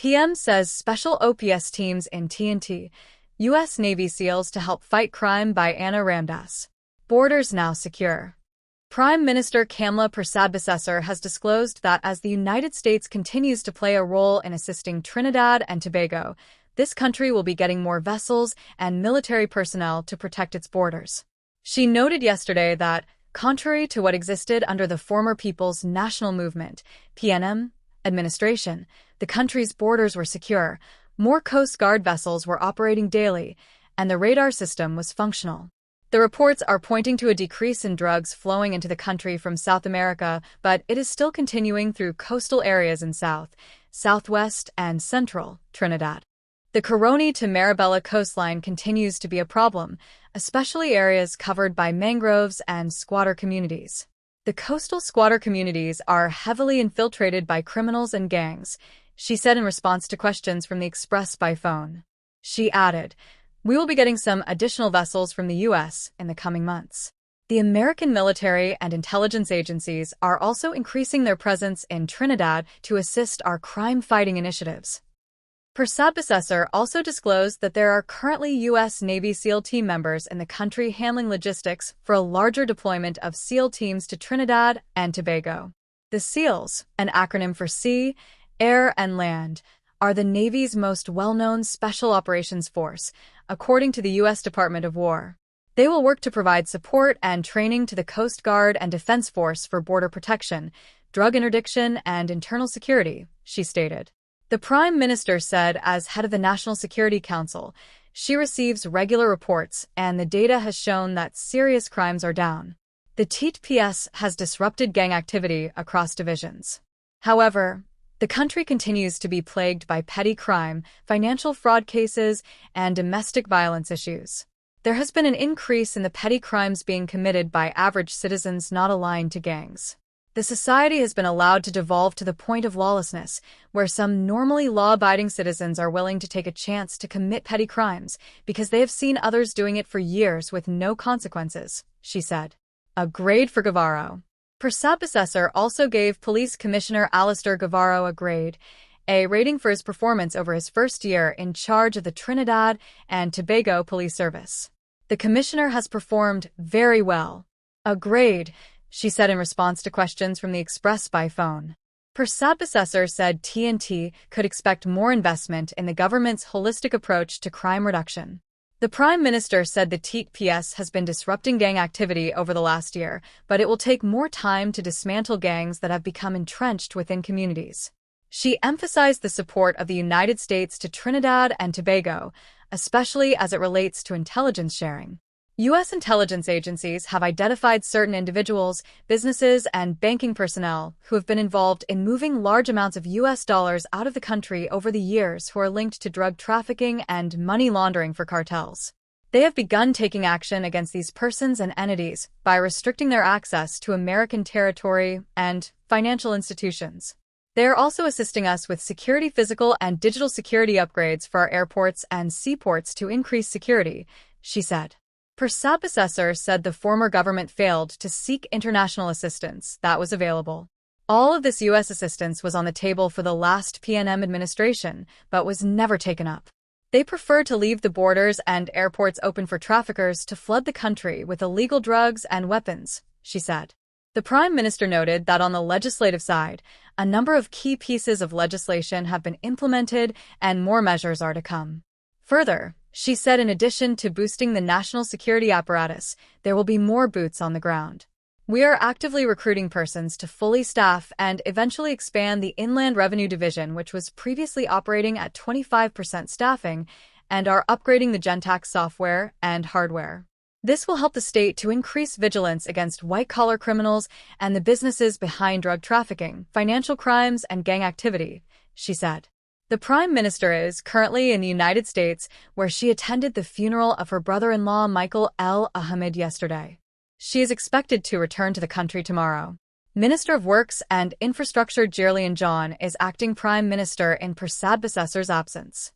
PM says special OPS teams in TNT, U.S. Navy SEALs to help fight crime by Anna Ramdas. Borders now secure. Prime Minister Kamla Persad-Bissessar has disclosed that as the United States continues to play a role in assisting Trinidad and Tobago, this country will be getting more vessels and military personnel to protect its borders. She noted yesterday that, contrary to what existed under the former People's National Movement, PNM, administration, the country's borders were secure, more Coast Guard vessels were operating daily, and the radar system was functional. The reports are pointing to a decrease in drugs flowing into the country from South America, but it is still continuing through coastal areas in South, Southwest, and Central Trinidad. The Caroni to Marabella coastline continues to be a problem, especially areas covered by mangroves and squatter communities. The coastal squatter communities are heavily infiltrated by criminals and gangs, she said in response to questions from the Express by phone. She added, "We will be getting some additional vessels from the U.S. in the coming months." The American military and intelligence agencies are also increasing their presence in Trinidad to assist our crime-fighting initiatives. Persad-Bissessar also disclosed that there are currently U.S. Navy SEAL team members in the country handling logistics for a larger deployment of SEAL teams to Trinidad and Tobago. The SEALs, an acronym for Sea, Air, and Land, are the Navy's most well-known special operations force, according to the U.S. Department of War. They will work to provide support and training to the Coast Guard and Defense Force for border protection, drug interdiction, and internal security, she stated. The Prime Minister said as head of the National Security Council, she receives regular reports and the data has shown that serious crimes are down. The TPS has disrupted gang activity across divisions. However, the country continues to be plagued by petty crime, financial fraud cases, and domestic violence issues. There has been an increase in the petty crimes being committed by average citizens not aligned to gangs. The society has been allowed to devolve to the point of lawlessness, where some normally law-abiding citizens are willing to take a chance to commit petty crimes because they have seen others doing it for years with no consequences, she said. A grade for Guevara. Persad-Bissessar also gave Police Commissioner Alistair Guevara a grade A rating for his performance over his first year in charge of the Trinidad and Tobago Police Service. The commissioner has performed very well. A grade, she said in response to questions from the Express by phone. Persad-Bissessar said TNT could expect more investment in the government's holistic approach to crime reduction. The Prime Minister said the TPS has been disrupting gang activity over the last year, but it will take more time to dismantle gangs that have become entrenched within communities. She emphasized the support of the United States to Trinidad and Tobago, especially as it relates to intelligence sharing. U.S. intelligence agencies have identified certain individuals, businesses, and banking personnel who have been involved in moving large amounts of U.S. dollars out of the country over the years who are linked to drug trafficking and money laundering for cartels. They have begun taking action against these persons and entities by restricting their access to American territory and financial institutions. They are also assisting us with security physical and digital security upgrades for our airports and seaports to increase security, she said. Persad-Bissessar said the former government failed to seek international assistance that was available. All of this U.S. assistance was on the table for the last PNM administration, but was never taken up. They prefer to leave the borders and airports open for traffickers to flood the country with illegal drugs and weapons, she said. The Prime Minister noted that on the legislative side, a number of key pieces of legislation have been implemented and more measures are to come. Further, she said in addition to boosting the national security apparatus, there will be more boots on the ground. We are actively recruiting persons to fully staff and eventually expand the Inland Revenue Division, which was previously operating at 25% staffing, and are upgrading the Gentax software and hardware. This will help the state to increase vigilance against white-collar criminals and the businesses behind drug trafficking, financial crimes, and gang activity, she said. The Prime Minister is currently in the United States, where she attended the funeral of her brother-in-law Michael El Ahmed yesterday. She is expected to return to the country tomorrow. Minister of Works and Infrastructure Gherlian John is acting Prime Minister in Persad-Bissessar's absence.